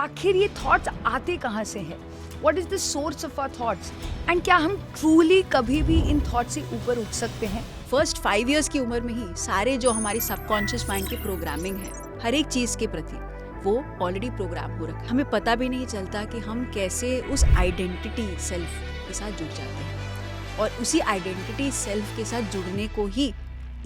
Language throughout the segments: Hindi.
आखिर ये थॉट्स आते कहाँ से हैं? What is the source of our thoughts? And क्या हम ट्रूली कभी भी इन थॉट्स से ऊपर उठ सकते हैं? फर्स्ट 5 इयर्स की उम्र में ही सारे जो हमारी सबकॉन्शियस माइंड की प्रोग्रामिंग है हर एक चीज़ के प्रति वो ऑलरेडी प्रोग्राम हो रखा है। हमें पता भी नहीं चलता कि हम कैसे उस आइडेंटिटी सेल्फ के साथ जुड़ जाते हैं, और उसी आइडेंटिटी सेल्फ के साथ जुड़ने को ही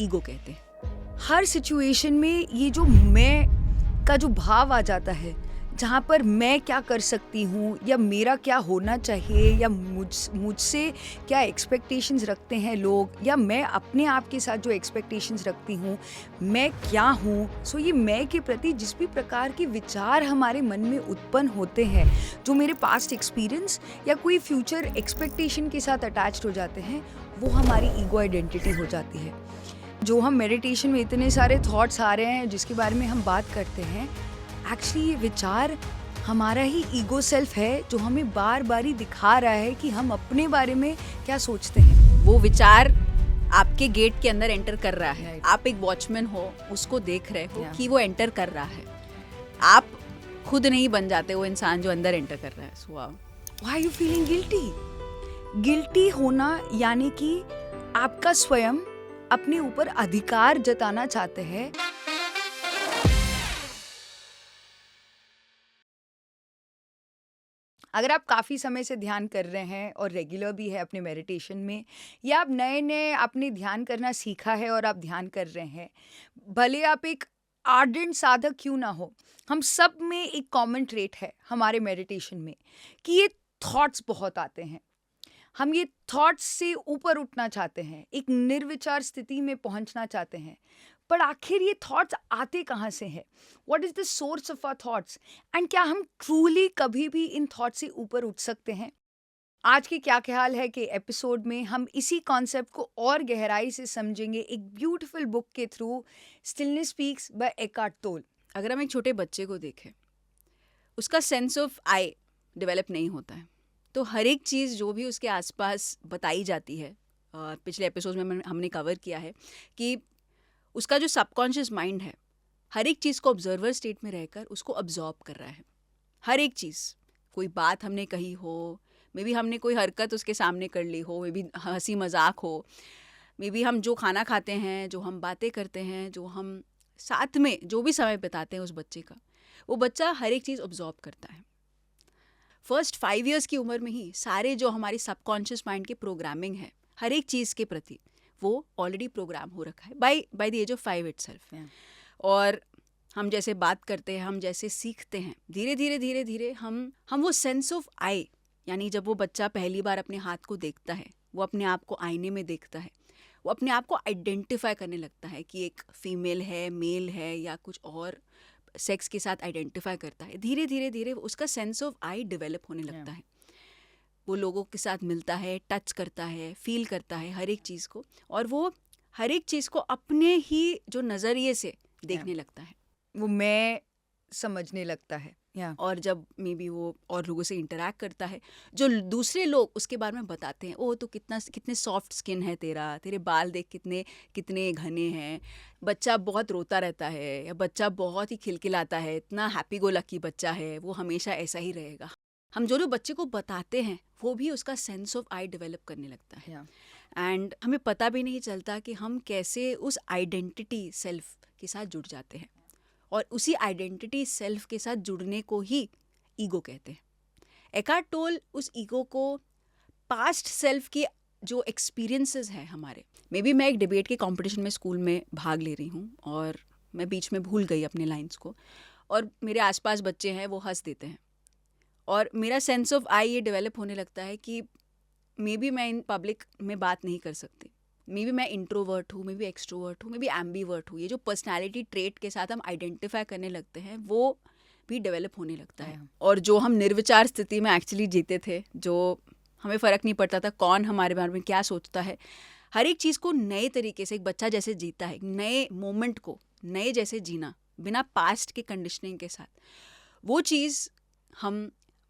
ईगो कहते हैं। हर सिचुएशन में ये जो मैं का जो भाव आ जाता है, जहाँ पर मैं क्या कर सकती हूँ या मेरा क्या होना चाहिए या मुझसे क्या एक्सपेक्टेशंस रखते हैं लोग, या मैं अपने आप के साथ जो एक्सपेक्टेशंस रखती हूँ, मैं क्या हूँ। सो ये मैं के प्रति जिस भी प्रकार के विचार हमारे मन में उत्पन्न होते हैं, जो मेरे पास्ट एक्सपीरियंस या कोई फ्यूचर एक्सपेक्टेशन के साथ अटैच्ड हो जाते हैं, वो हमारी ईगो आइडेंटिटी हो जाती है। जो हम मेडिटेशन में इतने सारे थॉट्स आ रहे हैं जिसके बारे में हम बात करते हैं, एक्चुअली ये विचार हमारा ही ईगो सेल्फ है जो हमें बार बार ही दिखा रहा है कि हम अपने बारे में क्या सोचते हैं। वो विचार आपके गेट के अंदर एंटर कर रहा है। आप एक वॉचमैन हो, उसको देख रहे हो कि वो एंटर कर रहा है। आप खुद नहीं बन जाते वो इंसान जो अंदर एंटर कर रहा है। So why are you feeling guilty? Guilty होना यानी कि आपका स्वयं अपने ऊपर अधिकार जताना चाहते हैं। अगर आप काफ़ी समय से ध्यान कर रहे हैं और रेगुलर भी है अपने मेडिटेशन में, या आप नए नए आपने ध्यान करना सीखा है और आप ध्यान कर रहे हैं, भले आप एक आर्डेंट साधक क्यों ना हो, हम सब में एक कॉमन ट्रेट है हमारे मेडिटेशन में कि ये थॉट्स बहुत आते हैं। हम ये थॉट्स से ऊपर उठना चाहते हैं, एक निर्विचार स्थिति में पहुंचना चाहते हैं। पर आखिर ये थॉट्स आते कहाँ से हैं? What is the source of our thoughts? And क्या हम ट्रूली कभी भी इन थॉट्स से ऊपर उठ सकते हैं? आज के क्या ख्याल है कि एपिसोड में हम इसी कॉन्सेप्ट को और गहराई से समझेंगे एक ब्यूटीफुल बुक के through, stillness speaks by Eckhart Tolle. अगर हम एक छोटे बच्चे को देखें, उसका सेंस ऑफ आई डेवलप नहीं होता है, तो हर एक चीज़ जो भी उसके आसपास बताई जाती है, पिछले एपिसोड में हमने कवर किया है कि उसका जो सबकॉन्शियस माइंड है हर एक चीज़ को ऑब्जर्वर स्टेट में रहकर उसको अब्जॉर्ब कर रहा है। हर एक चीज़, कोई बात हमने कही हो, मे बी हमने कोई हरकत उसके सामने कर ली हो, मे बी हंसी मजाक हो, मे बी हम जो खाना खाते हैं, जो हम बातें करते हैं, जो हम साथ में जो भी समय बिताते हैं उस बच्चे का, वो बच्चा हर एक चीज़ ऑब्जॉर्ब करता है। फर्स्ट 5 इयर्स की उम्र में ही सारे जो हमारी सबकॉन्शियस माइंड की प्रोग्रामिंग है हर एक चीज़ के प्रति वो ऑलरेडी प्रोग्राम हो रखा है by the age of 5 itself. और हम जैसे बात करते हैं, हम जैसे सीखते हैं, धीरे धीरे धीरे धीरे हम वो सेंस ऑफ आई, यानी जब वो बच्चा पहली बार अपने हाथ को देखता है, वो अपने आप को आईने में देखता है, वो अपने आप को आइडेंटिफाई करने लगता है कि एक फीमेल है, मेल है, या कुछ और सेक्स के साथ आइडेंटिफाई करता है। धीरे धीरे धीरे उसका सेंस ऑफ आई डेवलप होने लगता है। वो लोगों के साथ मिलता है, टच करता है, फील करता है हर एक चीज़ को, और वो हर एक चीज़ को अपने ही जो नज़रिए से देखने लगता है, वो मैं समझने लगता है। और जब मे बी वो और लोगों से इंटरेक्ट करता है, जो दूसरे लोग उसके बारे में बताते हैं, ओ तो कितने सॉफ्ट स्किन है तेरे बाल देख कितने कितने घने हैं, बच्चा बहुत रोता रहता है, या बच्चा बहुत ही खिलखिलाता है, इतना हैप्पी गो लकी बच्चा है, वो हमेशा ऐसा ही रहेगा। हम जो बच्चे को बताते हैं वो भी उसका सेंस ऑफ आई डेवलप करने लगता है। एंड हमें पता भी नहीं चलता कि हम कैसे उस आइडेंटिटी सेल्फ के साथ जुड़ जाते हैं, और उसी आइडेंटिटी सेल्फ के साथ जुड़ने को ही ईगो कहते हैं। एकार्ट टोल उस ईगो को पास्ट सेल्फ की जो एक्सपीरियंसेस हैं हमारे, मे बी मैं एक डिबेट के कंपटीशन में स्कूल में भाग ले रही हूँ और मैं बीच में भूल गई अपने लाइंस को, और मेरे आसपास बच्चे हैं, वो हंस देते हैं, और मेरा सेंस ऑफ आई ये डेवलप होने लगता है कि मे बी मैं इन पब्लिक में बात नहीं कर सकती, मे बी मैं इंट्रोवर्ट हूँ, मे बी एक्सट्रोवर्ट हूँ, मे बी एम्बीवर्ट हूँ। ये जो पर्सनैलिटी ट्रेट के साथ हम आइडेंटिफाई करने लगते हैं वो भी डेवलप होने लगता है। और जो हम निर्विचार स्थिति में एक्चुअली जीते थे, जो हमें फ़र्क नहीं पड़ता था कौन हमारे बारे में क्या सोचता है, हर एक चीज़ को नए तरीके से एक बच्चा जैसे जीता है, नए मोमेंट को नए जैसे जीना बिना पास्ट के कंडीशनिंग के साथ, वो चीज़ हम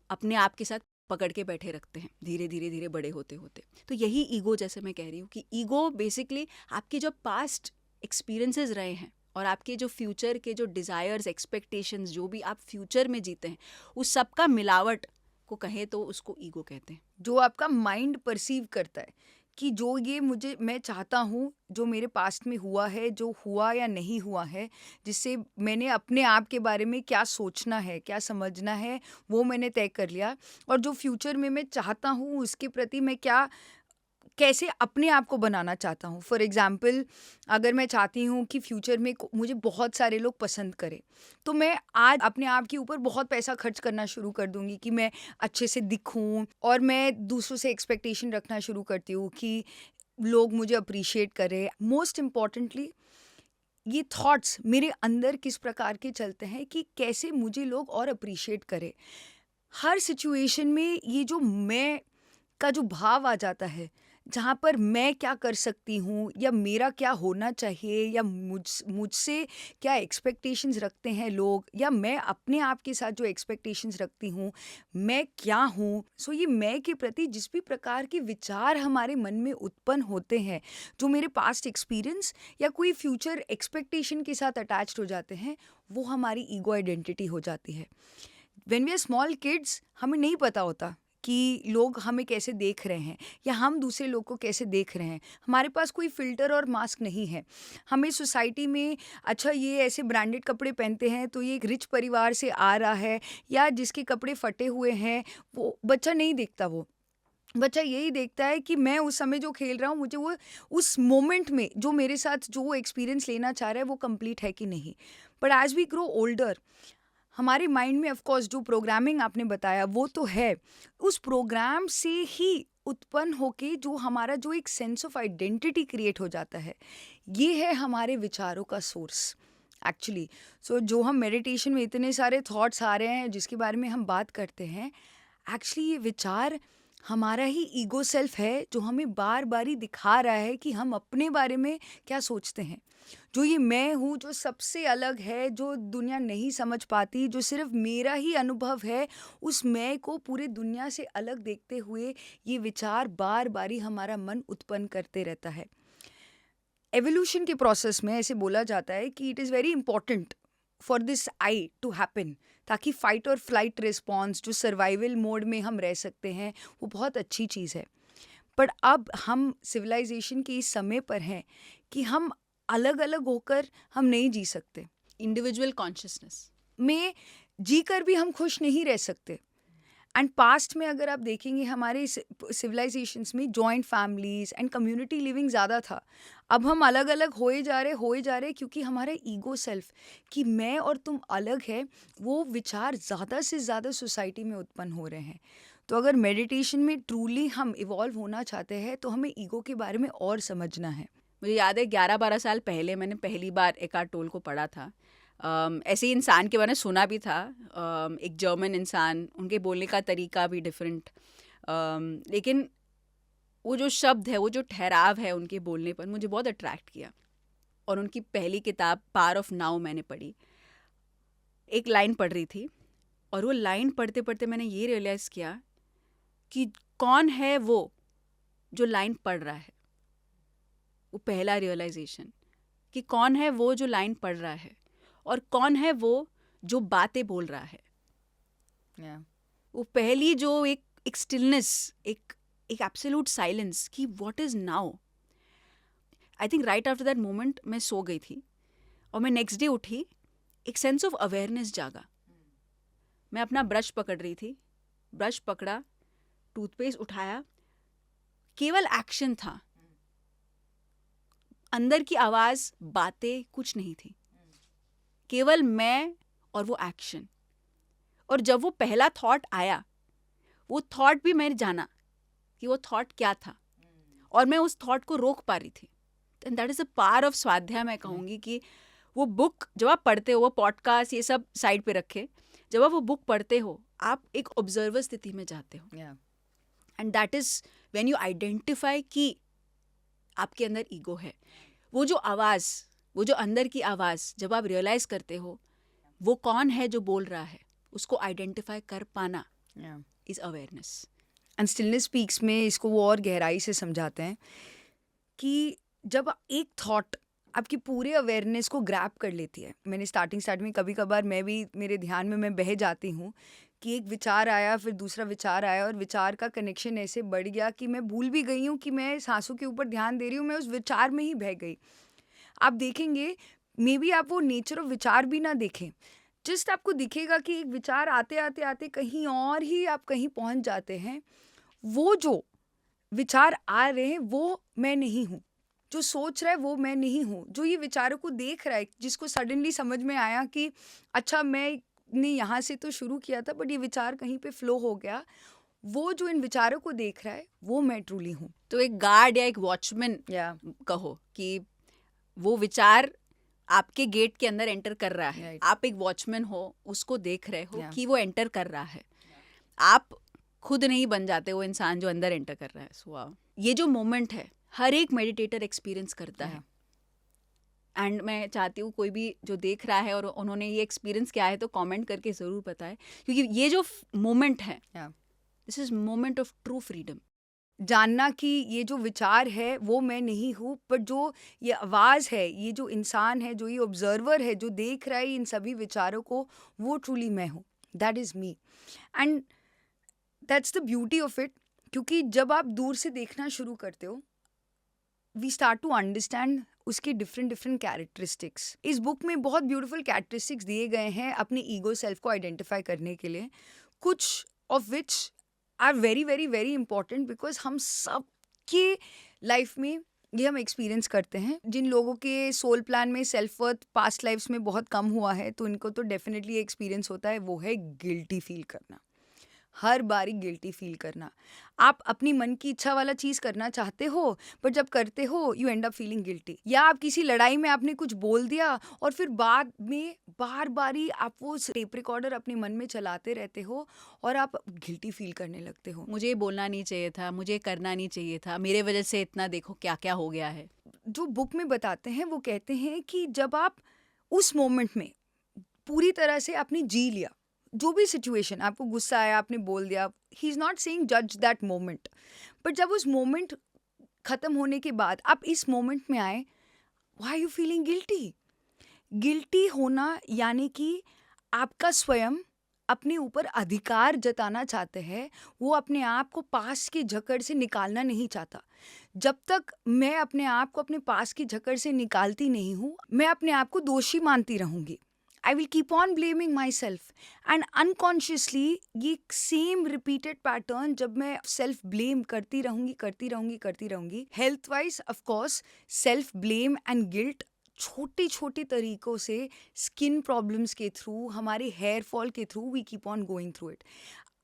अपने आप के साथ पकड़ के बैठे रखते हैं धीरे धीरे धीरे बड़े होते होते। तो यही ईगो, जैसे मैं कह रही हूँ कि ईगो बेसिकली आपके जो पास्ट एक्सपीरियंसेस रहे हैं और आपके जो फ्यूचर के जो डिज़ायर्स, एक्सपेक्टेशंस, जो भी आप फ्यूचर में जीते हैं, उस सब का मिलावट को कहें तो उसको ईगो कहते हैं। जो आपका माइंड परसीव करता है कि जो ये मुझे मैं चाहता हूँ, जो मेरे पास्ट में हुआ है, जो हुआ या नहीं हुआ है, जिससे मैंने अपने आप के बारे में क्या सोचना है, क्या समझना है, वो मैंने तय कर लिया। और जो फ्यूचर में मैं चाहता हूँ, उसके प्रति मैं क्या कैसे अपने आप को बनाना चाहता हूँ। फॉर एग्ज़ाम्पल, अगर मैं चाहती हूँ कि फ्यूचर में मुझे बहुत सारे लोग पसंद करें, तो मैं आज अपने आप के ऊपर बहुत पैसा खर्च करना शुरू कर दूँगी कि मैं अच्छे से दिखूँ, और मैं दूसरों से एक्सपेक्टेशन रखना शुरू करती हूँ कि लोग मुझे अप्रिशिएट करें। मोस्ट इम्पॉर्टेंटली, ये थॉट्स मेरे अंदर किस प्रकार के चलते हैं कि कैसे मुझे लोग और अप्रिशिएट करें। हर सिचुएशन में ये जो मैं का जो भाव आ जाता है, जहाँ पर मैं क्या कर सकती हूँ या मेरा क्या होना चाहिए, या मुझसे क्या एक्सपेक्टेशंस रखते हैं लोग, या मैं अपने आप के साथ जो एक्सपेक्टेशंस रखती हूँ, मैं क्या हूँ। सो ये मैं के प्रति जिस भी प्रकार के विचार हमारे मन में उत्पन्न होते हैं, जो मेरे पास्ट एक्सपीरियंस या कोई फ्यूचर एक्सपेक्टेशन के साथ अटैच्ड हो जाते हैं, वो हमारी ईगो आइडेंटिटी हो जाती है। When we are small kids, हमें नहीं पता होता कि लोग हमें कैसे देख रहे हैं या हम दूसरे लोग को कैसे देख रहे हैं। हमारे पास कोई फ़िल्टर और मास्क नहीं है। हमें सोसाइटी में, अच्छा ये ऐसे ब्रांडेड कपड़े पहनते हैं तो ये एक रिच परिवार से आ रहा है, या जिसके कपड़े फटे हुए हैं, वो बच्चा नहीं देखता। वो बच्चा यही देखता है कि मैं उस समय जो खेल रहा हूँ, मुझे वो उस मोमेंट में जो मेरे साथ जो वो एक्सपीरियंस लेना चाह रहा है, वो कंप्लीट है कि नहीं। But as we grow older, हमारे माइंड में ऑफ कोर्स जो प्रोग्रामिंग आपने बताया वो तो है। उस प्रोग्राम से ही उत्पन्न होके जो हमारा जो एक सेंस ऑफ आइडेंटिटी क्रिएट हो जाता है, ये है हमारे विचारों का सोर्स एक्चुअली। सो जो हम मेडिटेशन में इतने सारे थॉट्स आ रहे हैं जिसके बारे में हम बात करते हैं, एक्चुअली ये विचार हमारा ही ईगो सेल्फ है, जो हमें बार बार ही दिखा रहा है कि हम अपने बारे में क्या सोचते हैं। जो ये मैं हूँ, जो सबसे अलग है, जो दुनिया नहीं समझ पाती, जो सिर्फ मेरा ही अनुभव है, उस मैं को पूरे दुनिया से अलग देखते हुए ये विचार बार बार ही हमारा मन उत्पन्न करते रहता है। एवोल्यूशन के प्रोसेस में ऐसे बोला जाता है कि it is very important for this I to happen, ताकि फाइट और फ्लाइट रिस्पॉन्स, जो सर्वाइवल मोड में हम रह सकते हैं, वो बहुत अच्छी चीज़ है। पर अब हम सिविलाइजेशन के इस समय पर हैं कि हम अलग अलग होकर हम नहीं जी सकते। इंडिविजुअल कॉन्शियसनेस में जीकर भी हम खुश नहीं रह सकते। एंड पास्ट में अगर आप देखेंगे, हमारे सिविलाइजेशंस में joint families and community living ज़्यादा था। अब हम अलग अलग होए जा रहे क्योंकि हमारा ईगो सेल्फ कि मैं और तुम अलग है, वो विचार ज़्यादा से ज़्यादा सोसाइटी में उत्पन्न हो रहे हैं। तो अगर मेडिटेशन में ट्रूली हम इवॉल्व होना चाहते हैं, तो हमें ईगो के बारे में और समझना है। मुझे याद है 11-12 साल पहले मैंने पहली बार एकार्ट टोल को पढ़ा था। ऐसे ही इंसान के बारे में सुना भी था। एक जर्मन इंसान, उनके बोलने का तरीका भी डिफरेंट, लेकिन वो जो शब्द है, वो जो ठहराव है उनके बोलने पर, मुझे बहुत अट्रैक्ट किया। और उनकी पहली किताब पावर ऑफ नाउ मैंने पढ़ी। एक लाइन पढ़ रही थी, और वो लाइन पढ़ते पढ़ते मैंने ये रियलाइज़ किया कि कौन है वो जो लाइन पढ़ रहा है। वो पहला रियलाइजेशन कि कौन है वो जो लाइन पढ़ रहा है, और कौन है वो जो बातें बोल रहा है। वो पहली जो एक स्टिलनेस, एक एब्सोल्यूट साइलेंस कि what is now. I think right after that moment मैं सो गई थी, और मैं नेक्स्ट डे उठी, एक सेंस ऑफ अवेयरनेस जागा। मैं अपना ब्रश पकड़ रही थी, ब्रश पकड़ा, टूथपेस्ट उठाया, केवल एक्शन था, अंदर की आवाज, बातें कुछ नहीं थी, केवल मैं और वो एक्शन। और जब वो पहला थॉट आया, वो थॉट भी मैंने जाना कि वो थॉट क्या था, और मैं उस थॉट को रोक पा रही थी। And that is a power of स्वाध्याय। मैं कहूँगी कि वो बुक जब आप पढ़ते हो, वो पॉडकास्ट ये सब साइड पे रखे, जब आप वो बुक पढ़ते हो, आप एक ऑब्जर्वर स्थिति में जाते हो। And that is when you identify कि आपके अंदर ईगो है। वो जो आवाज़, वो जो अंदर की आवाज़, जब आप रियलाइज़ करते हो वो कौन है जो बोल रहा है, उसको आइडेंटिफाई कर पाना is awareness. And stillness speaks में इसको वो और गहराई से समझाते हैं कि जब एक थॉट आपकी पूरे अवेयरनेस को ग्रैब कर लेती है। मैंने स्टार्टिंग में कभी कभार मैं भी, मेरे ध्यान में मैं बह जाती हूँ कि एक विचार आया, फिर दूसरा विचार आया, और विचार का कनेक्शन ऐसे बढ़ गया कि मैं भूल भी गई हूँ कि मैं सांसों के ऊपर ध्यान दे रही हूँ, मैं उस विचार में ही बह गई। आप देखेंगे, मे बी आप वो नेचर ऑफ विचार भी ना देखें, जस्ट आपको दिखेगा कि एक विचार आते आते आते कहीं और ही आप कहीं पहुँच जाते हैं। वो जो विचार आ रहे हैं वो मैं नहीं हूँ, जो सोच रहा है वो मैं नहीं हूँ, जो ये विचारों को देख रहा है, जिसको सडनली समझ में आया कि अच्छा मैंने यहाँ से तो शुरू किया था बट ये विचार कहीं पे फ्लो हो गया, वो जो इन विचारों को देख रहा है वो मैं ट्रूली हूँ। तो एक गार्ड या एक वॉचमैन कहो कि वो विचार आपके गेट के अंदर एंटर कर रहा है, Right. आप एक वॉचमैन हो, उसको देख रहे हो Yeah. कि वो एंटर कर रहा है, आप खुद नहीं बन जाते वो इंसान जो अंदर एंटर कर रहा है। So, wow. ये जो मोमेंट है हर एक मेडिटेटर एक्सपीरियंस करता है, एंड मैं चाहती हूँ कोई भी जो देख रहा है और उन्होंने ये एक्सपीरियंस किया है तो कमेंट करके ज़रूर बताएं, क्योंकि ये जो मोमेंट है, this is moment of true freedom. जानना कि ये जो विचार है वो मैं नहीं हूँ, पर जो ये आवाज़ है, ये जो इंसान है, जो ये ऑब्जर्वर है, जो देख रहा है इन सभी विचारों को, वो ट्रूली मैं हूँ, that is me. And that's the beauty of it, क्योंकि जब आप दूर से देखना शुरू करते हो, वी स्टार्ट टू अंडरस्टैंड उसके डिफरेंट कैरेक्टरिस्टिक्स। इस बुक में बहुत ब्यूटीफुल कैरेक्टरिस्टिक्स दिए गए हैं अपने ईगो सेल्फ को आइडेंटिफाई करने के लिए, कुछ of which are very very very important, because हम सब के लाइफ में ये हम एक्सपीरियंस करते हैं। जिन लोगों के सोल प्लान में सेल्फ वर्थ पास्ट लाइफ्स में बहुत कम हुआ है तो इनको तो डेफिनेटली एक्सपीरियंस होता है, वो है गिल्टी फील करना, हर बारी गिल्टी फील करना। आप अपनी मन की इच्छा वाला चीज़ करना चाहते हो, पर जब करते हो you and up feeling guilty. या आप किसी लड़ाई में आपने कुछ बोल दिया और फिर बाद में बार बारी आप वो टेप रिकॉर्डर अपने मन में चलाते रहते हो और आप गिल्टी फील करने लगते हो। मुझे बोलना नहीं चाहिए था, मुझे करना नहीं चाहिए था, मेरे वजह से इतना देखो क्या क्या हो गया है। जो बुक में बताते हैं वो कहते हैं कि जब आप उस मोमेंट में पूरी तरह से आपने जी लिया, जो भी सिचुएशन, आपको गुस्सा आया, आपने बोल दिया, ही इज़ नॉट सेइंग जज दैट मोमेंट, बट जब उस मोमेंट ख़त्म होने के बाद आप इस मोमेंट में आए, why are you feeling guilty? Guilty होना यानी कि आपका स्वयं अपने ऊपर अधिकार जताना चाहते हैं, वो अपने आप को पास की जकड़ से निकालना नहीं चाहता। जब तक मैं अपने आप को अपने पास की जकड़ से निकालती नहीं हूँ, मैं अपने आप को दोषी मानती रहूँगी। I will keep on blaming myself, and unconsciously ये सेम रिपीटेड पैटर्न जब मैं सेल्फ ब्लेम करती रहूँगी, health wise of course self blame and guilt छोटी छोटी तरीकों से, स्किन प्रॉब्लम्स के थ्रू, हमारे हेयर फॉल के through, we keep on going through it.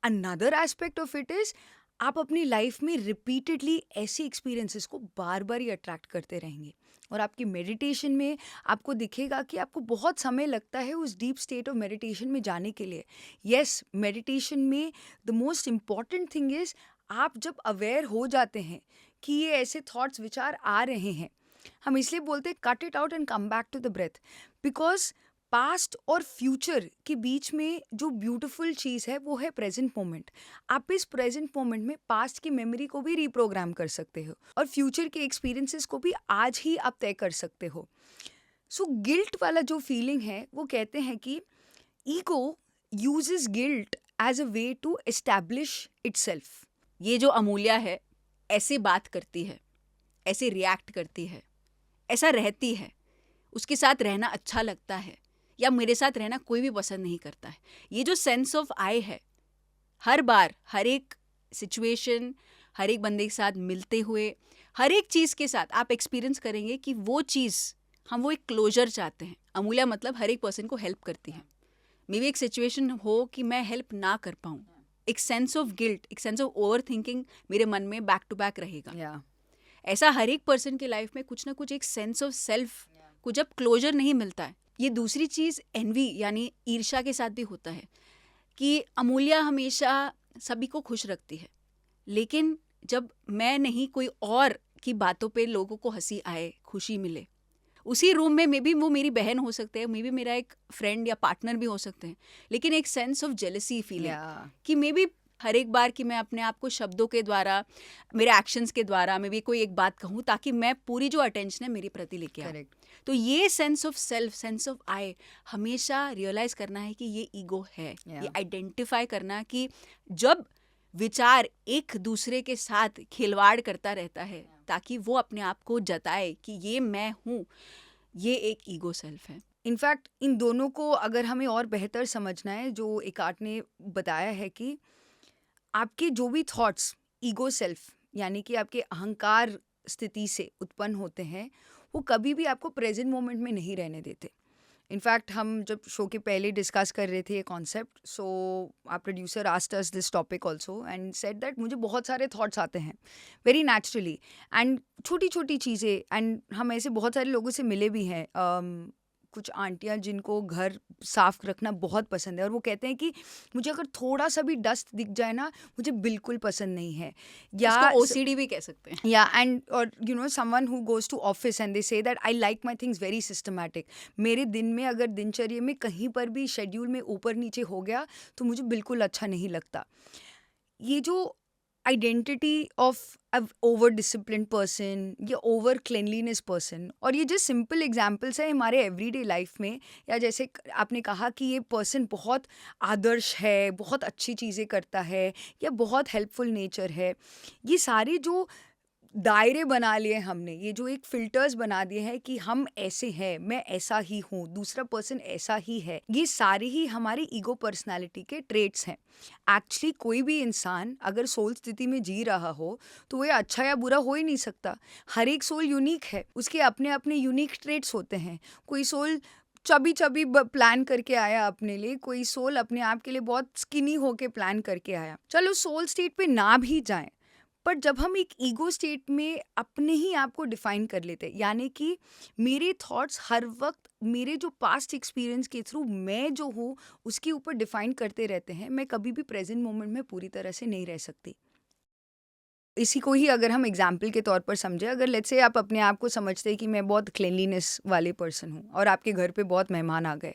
Another aspect of it is आप अपनी लाइफ में रिपीटेडली ऐसी एक्सपीरियंसेस को बार बार ही अट्रैक्ट करते रहेंगे, और आपकी मेडिटेशन में आपको दिखेगा कि आपको बहुत समय लगता है उस डीप स्टेट ऑफ मेडिटेशन में जाने के लिए। यस, मेडिटेशन में the most important thing is आप जब अवेयर हो जाते हैं कि ये ऐसे थॉट्स विचार आ रहे हैं, हम इसलिए बोलते हैं cut it out and come back to the breath, because past और फ्यूचर के बीच में जो ब्यूटीफुल चीज़ है वो है प्रेजेंट मोमेंट। आप इस प्रेजेंट मोमेंट में पास्ट की मेमोरी को भी रिप्रोग्राम कर सकते हो और फ्यूचर के एक्सपीरियंसेस को भी आज ही आप तय कर सकते हो। सो गिल्ट वाला जो फीलिंग है, वो कहते हैं कि ego uses guilt as a way to establish itself. ये जो अमूल्या है ऐसे बात करती है, ऐसे रिएक्ट करती है, ऐसा रहती है, उसके साथ रहना अच्छा लगता है, या मेरे साथ रहना कोई भी पसंद नहीं करता है। ये जो सेंस ऑफ आई है, हर बार हर एक सिचुएशन, हर एक बंदे के साथ मिलते हुए, हर एक चीज़ के साथ आप एक्सपीरियंस करेंगे कि वो चीज़, हम वो एक क्लोजर चाहते हैं। अमूल्या मतलब हर एक पर्सन को हेल्प करती है। मे बी एक सिचुएशन हो कि मैं हेल्प ना कर पाऊँ, एक सेंस ऑफ गिल्ट, एक सेंस ऑफ ओवर थिंकिंग मेरे मन में बैक टू बैक रहेगा। ऐसा हर एक पर्सन की लाइफ में कुछ ना कुछ एक सेंस ऑफ सेल्फ को जब क्लोजर नहीं मिलता है। ये दूसरी चीज़ एनवी यानी ईर्ष्या के साथ भी होता है कि अमूल्या हमेशा सभी को खुश रखती है, लेकिन जब मैं नहीं, कोई और की बातों पे लोगों को हंसी आए, खुशी मिले, उसी रूम में मे बी वो मेरी बहन हो सकते हैं, मे बी मेरा एक फ्रेंड या पार्टनर भी हो सकते हैं, लेकिन एक सेंस ऑफ जेलसी फीलिंग कि मे बी हर एक बार कि मैं अपने आप को शब्दों के द्वारा, मेरे एक्शंस के द्वारा मैं भी कोई एक बात कहूँ ताकि मैं पूरी जो अटेंशन है मेरी प्रति लेके आऊँ। करेक्ट। तो ये sense of self, sense of I हमेशा रियलाइज करना है कि ये ईगो है। ये आइडेंटिफाई करना कि जब विचार एक दूसरे के साथ खिलवाड़ करता रहता है ताकि वो अपने आप को जताए कि ये मैं हूँ, ये एक ईगो सेल्फ है। इनफैक्ट इन दोनों को अगर हमें और बेहतर समझना है, जो एकार्ट ने बताया है कि आपके जो भी थॉट्स ईगो सेल्फ यानी कि आपके अहंकार स्थिति से उत्पन्न होते हैं, वो कभी भी आपको प्रेजेंट मोमेंट में नहीं रहने देते। इनफैक्ट हम जब शो के पहले डिस्कस कर रहे थे ये concept, so our producer asked us this topic also and said that मुझे बहुत सारे थॉट्स आते हैं वेरी नेचुरली, एंड छोटी छोटी चीज़ें, एंड हम ऐसे बहुत सारे लोगों से मिले भी हैं, कुछ आंटियां जिनको घर साफ रखना बहुत पसंद है और वो कहते हैं कि मुझे अगर थोड़ा सा भी डस्ट दिख जाए ना, मुझे बिल्कुल पसंद नहीं है। या इसको ओसीडी भी कह सकते हैं। या एंड और you know someone who goes to office and they say that I like my things very systematic. मेरे दिन में अगर दिनचर्या में कहीं पर भी शेड्यूल में ऊपर नीचे हो गया तो मुझे बिल्कुल अच्छा नहीं लगता। ये जो identity of over discipline person या ओवर क्लिनलीनेस पर्सन, और ये जो सिंपल एग्जाम्पल्स है हमारे एवरीडे लाइफ में, या जैसे आपने कहा कि ये पर्सन बहुत आदर्श है, बहुत अच्छी चीज़ें करता है या बहुत हेल्पफुल नेचर है, ये सारे जो दायरे बना लिए हमने, ये जो एक फिल्टर्स बना दिए हैं कि हम ऐसे हैं, मैं ऐसा ही हूँ, दूसरा पर्सन ऐसा ही है, ये सारे ही हमारी ईगो पर्सनालिटी के ट्रेट्स हैं। एक्चुअली कोई भी इंसान अगर सोल स्थिति में जी रहा हो तो वो अच्छा या बुरा हो ही नहीं सकता। हर एक सोल यूनिक है, उसके अपने अपने यूनिक ट्रेट्स होते हैं। कोई सोल चबी चबी प्लान करके आया अपने लिए, कोई सोल अपने आप के लिए बहुत स्किनी होके प्लान करके आया। चलो सोल स्टेट पे ना भी जाएं, पर जब हम एक ईगो स्टेट में अपने ही आप को डिफाइन कर लेते हैं, यानी कि मेरे थॉट्स हर वक्त मेरे जो पास्ट एक्सपीरियंस के थ्रू मैं जो हूँ उसके ऊपर डिफाइन करते रहते हैं, मैं कभी भी प्रेजेंट मोमेंट में पूरी तरह से नहीं रह सकती। इसी को ही अगर हम एग्जाम्पल के तौर पर समझे, अगर लेट्स से आप अपने आप को समझते हैं कि मैं बहुत क्लीनलीनेस वाले पर्सन हूँ और आपके घर पे बहुत मेहमान आ गए,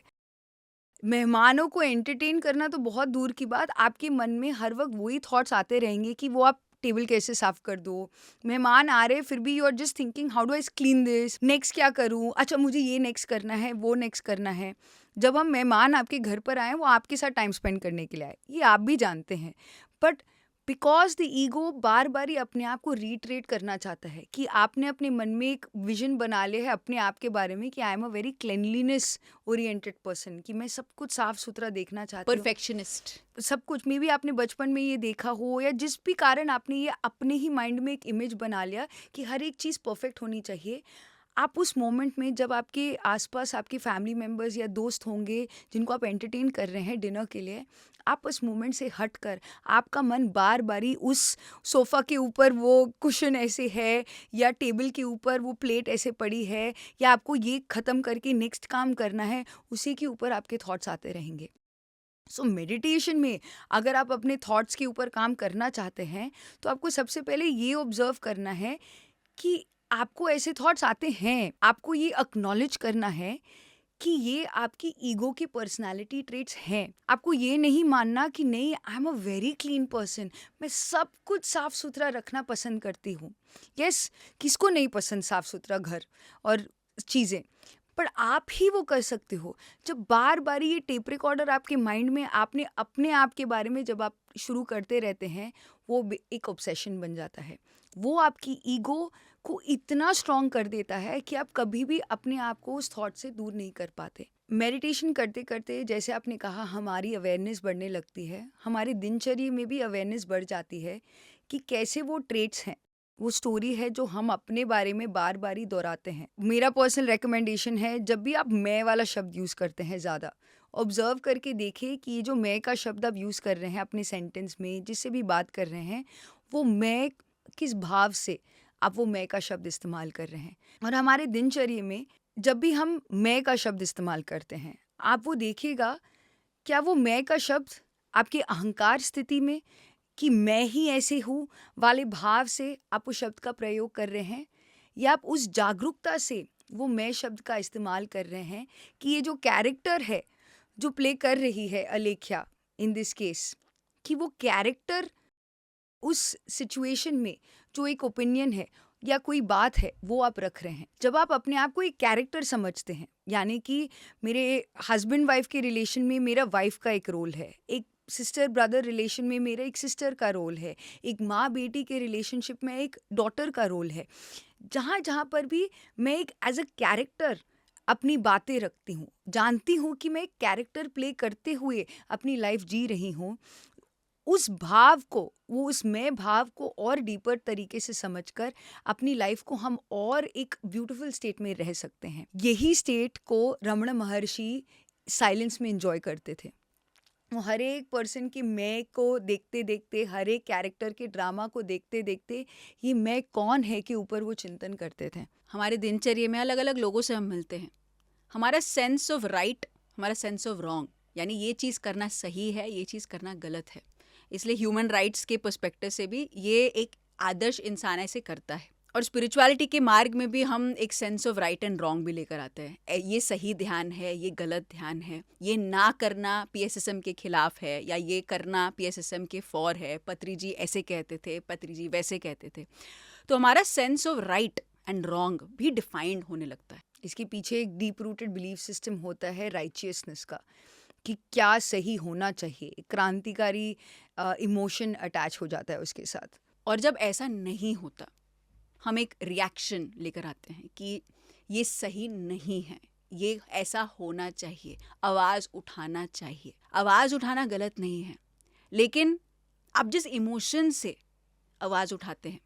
मेहमानों को एंटरटेन करना तो बहुत दूर की बात, आपके मन में हर वक्त वही थॉट्स आते रहेंगे कि वो आप टेबल कैसे साफ कर दो, मेहमान आ रहे फिर भी you are just thinking how do I clean this, next क्या करूँ, अच्छा मुझे ये नेक्स्ट करना है, वो नेक्स्ट करना है। जब हम मेहमान आपके घर पर आए, वो आपके साथ टाइम स्पेंड करने के लिए आए, ये आप भी जानते हैं, बट बिकॉज द ईगो बार बार ही अपने आप को रीट्रेट करना चाहता है कि आपने अपने मन में एक विजन बना लिया है अपने आप के बारे में कि I am a very cleanliness oriented person, कि मैं सब कुछ साफ सुथरा देखना चाहती हूँ, परफेक्शनिस्ट। सब कुछ। मे भी आपने बचपन में ये देखा हो या जिस भी कारण आपने ये अपने ही माइंड में एक इमेज बना लिया कि हर एक चीज़ परफेक्ट होनी चाहिए। आप उस मोमेंट में जब आपके आसपास आपके फैमिली मेम्बर्स या दोस्त होंगे जिनको आप एंटरटेन कर रहे हैं डिनर के लिए, आप उस मोमेंट से हटकर आपका मन बार बारी उस सोफ़ा के ऊपर वो कुशन ऐसे है या टेबल के ऊपर वो प्लेट ऐसे पड़ी है या आपको ये ख़त्म करके नेक्स्ट काम करना है, उसी के ऊपर आपके थॉट्स आते रहेंगे। सो मेडिटेशन में अगर आप अपने थॉट्स के ऊपर काम करना चाहते हैं तो आपको सबसे पहले ये ऑब्जर्व करना है कि आपको ऐसे थॉट्स आते हैं, आपको ये एक्नॉलेज करना है कि ये आपकी ईगो की पर्सनालिटी ट्रेट्स हैं। आपको ये नहीं मानना कि नहीं I am a very clean person, मैं सब कुछ साफ सुथरा रखना पसंद करती हूँ। यस, किसको नहीं पसंद साफ सुथरा घर और चीज़ें, पर आप ही वो कर सकते हो। जब बार बार ये टेप रिकॉर्डर आपके माइंड में आपने अपने आप के बारे में जब आप शुरू करते रहते हैं, वो एक ऑब्सेशन बन जाता है। वो आपकी ईगो को इतना स्ट्रॉन्ग कर देता है कि आप कभी भी अपने आप को उस थॉट से दूर नहीं कर पाते। मेडिटेशन करते करते जैसे आपने कहा हमारी अवेयरनेस बढ़ने लगती है, हमारी दिनचर्या में भी अवेयरनेस बढ़ जाती है कि कैसे वो ट्रेट्स हैं, वो स्टोरी है जो हम अपने बारे में बार बार ही दोहराते हैं। मेरा पर्सनल रिकमेंडेशन है, जब भी आप मैं वाला शब्द यूज़ करते हैं ज़्यादा, ऑब्जर्व करके देखें कि ये जो मैं का शब्द आप यूज़ कर रहे हैं अपने सेंटेंस में, जिससे भी बात कर रहे हैं, वो मैं किस भाव से आप वो मैं का शब्द इस्तेमाल कर रहे हैं। और हमारे दिनचर्या में जब भी हम मैं का शब्द इस्तेमाल करते हैं, आप वो देखिएगा, क्या वो मैं का शब्द आपके अहंकार स्थिति में कि मैं ही ऐसे हूँ वाले भाव से आप उस शब्द का प्रयोग कर रहे हैं, या आप उस जागरूकता से वो मैं शब्द का इस्तेमाल कर रहे हैं कि ये जो कैरेक्टर है जो प्ले कर रही है अलेख्या इन दिस केस, कि वो कैरेक्टर उस सिचुएशन में जो एक ओपिनियन है या कोई बात है वो आप रख रहे हैं। जब आप अपने आप को एक कैरेक्टर समझते हैं, यानी कि मेरे हस्बैंड वाइफ के रिलेशन में मेरा वाइफ का एक रोल है, एक सिस्टर ब्रदर रिलेशन में मेरा एक सिस्टर का रोल है, एक माँ बेटी के रिलेशनशिप में एक डॉटर का रोल है। जहाँ जहाँ पर भी मैं एक एज अ कैरेक्टर अपनी बातें रखती हूँ, जानती हूँ कि मैं एक कैरेक्टर प्ले करते हुए अपनी लाइफ जी रही हूँ, उस भाव को, वो उस मैं भाव को और डीपर तरीके से समझकर अपनी लाइफ को हम और एक ब्यूटीफुल स्टेट में रह सकते हैं। यही स्टेट को रमण महर्षि साइलेंस में एंजॉय करते थे। वो हर एक पर्सन की मैं को देखते देखते, हर एक कैरेक्टर के ड्रामा को देखते देखते, ये मैं कौन है के ऊपर वो चिंतन करते थे। हमारे दिनचर्या में अलग अलग लोगों से हम मिलते हैं। हमारा सेंस ऑफ राइट, हमारा सेंस ऑफ रॉन्ग, यानी ये चीज़ करना सही है, ये चीज़ करना गलत है। इसलिए ह्यूमन राइट्स के पर्सपेक्टिव से भी ये एक आदर्श इंसान ऐसे करता है। और स्पिरिचुअलिटी के मार्ग में भी हम एक sense of right and wrong भी लेकर आते हैं। ये सही ध्यान है, ये गलत ध्यान है, ये ना करना पीएसएसएम के खिलाफ है या ये करना पीएसएसएम के फॉर है। पत्री जी ऐसे कहते थे, पत्री जी वैसे कहते थे। तो हमारा sense of right and wrong भी डिफाइंड होने लगता है। इसके पीछे एक डीप रूटेड बिलीफ सिस्टम होता है राइचियसनेस का, कि क्या सही होना चाहिए। एक क्रांतिकारी इमोशन अटैच हो जाता है उसके साथ। और जब ऐसा नहीं होता, हम एक रिएक्शन लेकर आते हैं कि ये सही नहीं है, ये ऐसा होना चाहिए, आवाज़ उठाना चाहिए। आवाज़ उठाना गलत नहीं है, लेकिन आप जिस इमोशन से आवाज़ उठाते हैं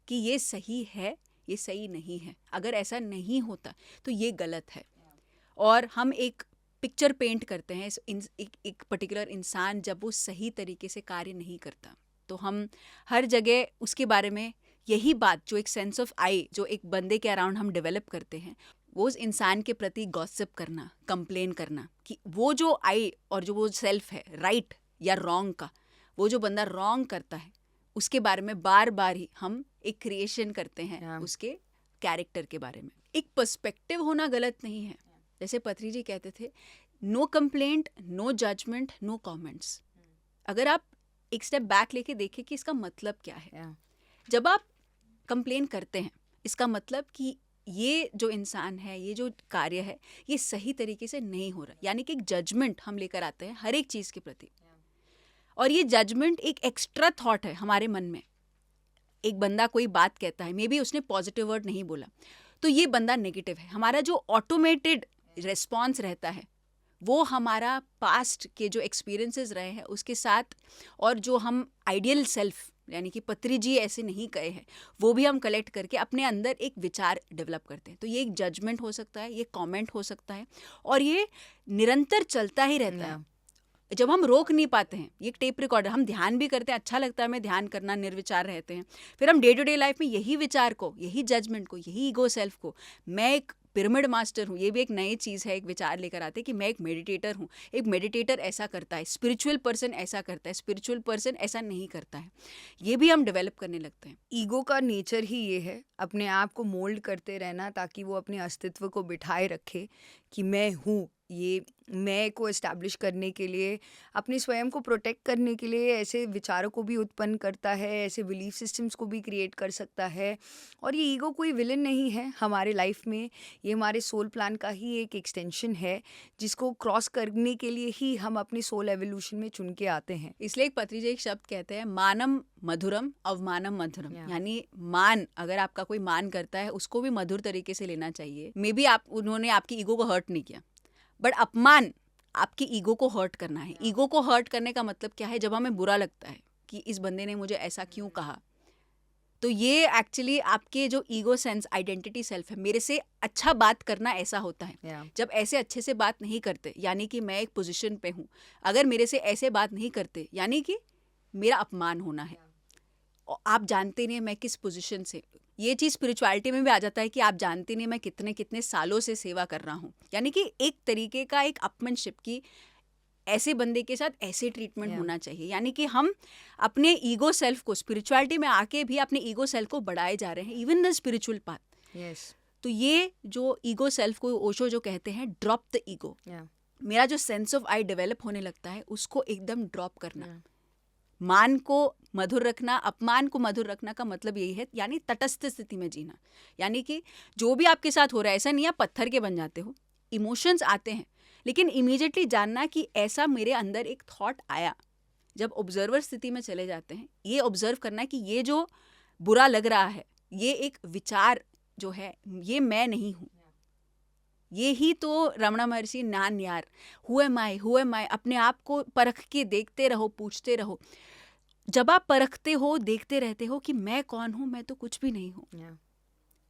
कि ये सही है, ये सही नहीं है, अगर ऐसा नहीं होता तो ये गलत है। और हम एक पिक्चर पेंट करते हैं एक पर्टिकुलर इंसान जब वो सही तरीके से कार्य नहीं करता, तो हम हर जगह उसके बारे में यही बात, जो एक सेंस ऑफ आई जो एक बंदे के अराउंड हम डेवलप करते हैं, वो उस इंसान के प्रति गॉसिप करना, कंप्लेन करना कि वो जो आई और जो वो सेल्फ है, राइट या रॉन्ग का, वो जो बंदा रॉन्ग करता है उसके बारे में बार बार ही हम एक क्रिएशन करते हैं उसके कैरेक्टर के बारे में। एक पर्सपेक्टिव होना गलत नहीं है। जैसे पत्री जी कहते थे, no complaint, no judgement, no comments. अगर आप एक स्टेप बैक लेके देखें कि इसका मतलब क्या है। जब आप कंप्लेन करते हैं, इसका मतलब कि ये जो इंसान है, ये जो कार्य है, ये सही तरीके से नहीं हो रहा, यानी कि एक जजमेंट हम लेकर आते हैं हर एक चीज़ के प्रति। और ये जजमेंट एक एक्स्ट्रा थॉट है हमारे मन में। एक बंदा कोई बात कहता है, मे बी उसने पॉजिटिव वर्ड नहीं बोला, तो ये बंदा नेगेटिव है। हमारा जो ऑटोमेटेड रिस्पॉन्स रहता है वो हमारा पास्ट के जो एक्सपीरियंसेस रहे हैं उसके साथ, और जो हम आइडियल सेल्फ, यानी कि पत्री जी ऐसे नहीं कहे हैं, वो भी हम कलेक्ट करके अपने अंदर एक विचार डेवलप करते हैं। तो ये एक जजमेंट हो सकता है, ये कमेंट हो सकता है, और ये निरंतर चलता ही रहता है। जब हम रोक नहीं पाते हैं, ये एक टेप रिकॉर्डर, हम ध्यान भी करते हैं, अच्छा लगता है हमें ध्यान करना, निर्विचार रहते हैं, फिर हम डे टू डे लाइफ में यही विचार को, यही जजमेंट को, यही ईगो सेल्फ को, मैं एक पिरामिड मास्टर हूँ, ये भी एक नई चीज़ है, एक विचार लेकर आते हैं कि मैं एक मेडिटेटर हूँ। एक मेडिटेटर ऐसा करता है, स्पिरिचुअल पर्सन ऐसा करता है, स्पिरिचुअल पर्सन ऐसा नहीं करता है, ये भी हम डेवलप करने लगते हैं। ईगो का नेचर ही ये है, अपने आप को मोल्ड करते रहना ताकि वो अपने अस्तित्व को बिठाए रखे कि मैं हूँ। ये मैं को एस्टैब्लिश करने के लिए, अपने स्वयं को प्रोटेक्ट करने के लिए ऐसे विचारों को भी उत्पन्न करता है, ऐसे बिलीफ सिस्टम्स को भी क्रिएट कर सकता है। और ये ईगो कोई विलन नहीं है हमारे लाइफ में, ये हमारे सोल प्लान का ही एक एक्सटेंशन है, जिसको क्रॉस करने के लिए ही हम अपने सोल एवोल्यूशन में चुन के आते हैं। इसलिए एक पत्री जी एक शब्द कहते हैं, मानम मधुरम अवमानम मधुरम, यानी मान, अगर आपका कोई मान करता है उसको भी मधुर तरीके से लेना चाहिए। मे बी उन्होंने आपकी ईगो को हर्ट नहीं किया, बट अपमान आपकी ईगो को हर्ट करना है। ईगो को हर्ट करने का मतलब क्या है? जब हमें बुरा लगता है कि इस बंदे ने मुझे ऐसा क्यों कहा, तो ये एक्चुअली आपके जो ईगो सेंस आइडेंटिटी सेल्फ है, मेरे से अच्छा बात करना ऐसा होता है। जब ऐसे अच्छे से बात नहीं करते, यानी कि मैं एक पोजीशन पे हूँ, अगर मेरे से ऐसे बात नहीं करते यानी कि मेरा अपमान होना है। और आप जानते नहीं मैं किस पोजीशन से, ये चीज़ स्पिरिचुअलिटी में भी आ जाता है कि आप जानते नहीं मैं कितने कितने सालों से सेवा कर रहा हूँ, यानी कि एक तरीके का एक अपमनशिप की ऐसे बंदे के साथ ऐसे ट्रीटमेंट होना चाहिए। यानी कि हम अपने ईगो सेल्फ को, स्पिरिचुअलिटी में आके भी अपने ईगो सेल्फ को बढ़ाए जा रहे हैं, इवन द स्पिरिचुअल पाथ। तो ये जो ईगो सेल्फ को ओशो जो कहते हैं ड्रॉप द ईगो, मेरा जो सेंस ऑफ आई डेवलप होने लगता है उसको एकदम ड्रॉप करना। मान को मधुर रखना, अपमान को मधुर रखना का मतलब यही है, यानी तटस्थ स्थिति में जीना। यानी कि जो भी आपके साथ हो रहा है, ऐसा नहीं आप पत्थर के बन जाते हो, इमोशंस आते हैं, लेकिन इमीडिएटली जानना कि ऐसा मेरे अंदर एक थॉट आया। जब ऑब्जर्वर स्थिति में चले जाते हैं, ये ऑब्जर्व करना कि ये जो बुरा लग रहा है, ये एक विचार जो है, ये मैं नहीं हूँ। ये ही तो रमणा महर्षि नान यार, हु एम आई, अपने आप को परख के देखते रहो, पूछते रहो। जब आप परखते हो, देखते रहते हो कि मैं कौन हूँ, मैं तो कुछ भी नहीं हूँ।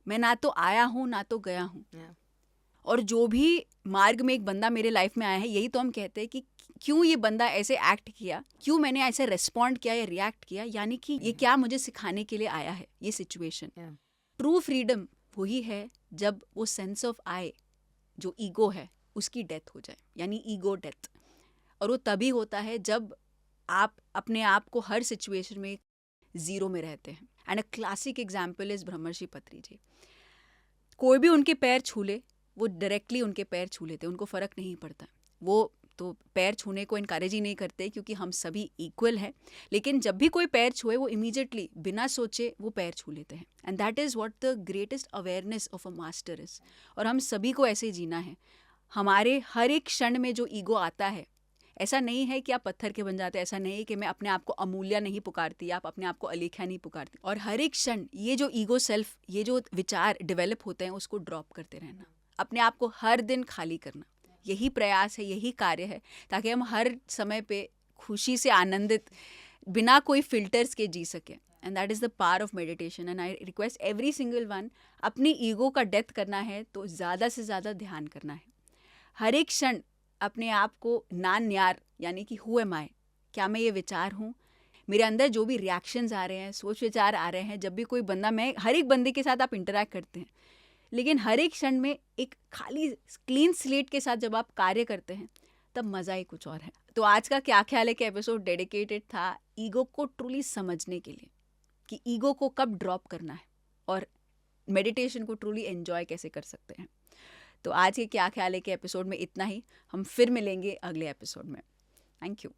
मैं ना तो आया हूँ ना तो गया हूँ। और जो भी मार्ग में एक बंदा मेरे लाइफ में आया है, यही तो हम कहते हैं कि क्यों ये बंदा ऐसे एक्ट किया, क्यों मैंने ऐसे रिस्पॉन्ड किया या रिएक्ट किया, यानी कि ये क्या मुझे सिखाने के लिए आया है ये सिचुएशन। ट्रू फ्रीडम वही है जब वो सेंस ऑफ आई, जो ईगो है, उसकी डेथ हो जाए, यानी ईगो डेथ। और वो तभी होता है जब आप अपने आप को हर सिचुएशन में जीरो में रहते हैं। And a classic example is Brahmarshi Patri जी। कोई भी उनके पैर छू ले, वो डायरेक्टली उनके पैर छू लेते, उनको फ़र्क नहीं पड़ता। वो तो पैर छूने को इनकरेज ही नहीं करते क्योंकि हम सभी इक्वल हैं, लेकिन जब भी कोई पैर छुए वो इमीडिएटली बिना सोचे वो पैर छू लेते हैं। And that is what the greatest awareness of a master is. और हम सभी को ऐसे ही जीना है। हमारे हर एक क्षण में जो ईगो आता है, ऐसा नहीं है कि आप पत्थर के बन जाते, ऐसा नहीं है कि मैं अपने आप को अमूल्य नहीं पुकारती, आप अपने आप को अलेख्या नहीं पुकारती। और हर एक क्षण ये जो ईगो सेल्फ, ये जो विचार डेवलप होते हैं, उसको ड्रॉप करते रहना, अपने आप को हर दिन खाली करना। यही प्रयास है, यही कार्य है, ताकि हम हर समय पे खुशी से आनंदित, बिना कोई फिल्टर्स के जी सकें। And that is the power of meditation. And I request every single one, अपनी ईगो का डेथ करना है तो ज़्यादा से ज़्यादा ध्यान करना है। हर एक क्षण अपने आप को नान यार, यानी कि हु एम आई, क्या मैं ये विचार हूँ, मेरे अंदर जो भी रिएक्शंस आ रहे हैं, सोच विचार आ रहे हैं, जब भी कोई बंदा, मैं हर एक बंदे के साथ आप इंटरैक्ट करते हैं, लेकिन हर एक क्षण में एक खाली क्लीन स्लेट के साथ जब आप कार्य करते हैं, तब मज़ा ही कुछ और है। तो आज का क्या ख्याल है कि एपिसोड डेडिकेटेड था ईगो को ट्रूली समझने के लिए, कि ईगो को कब ड्रॉप करना है और मेडिटेशन को ट्रूली एंजॉय कैसे कर सकते हैं। तो आज के क्या ख्याल है कि एपिसोड में इतना ही। हम फिर मिलेंगे अगले एपिसोड में। Thank you.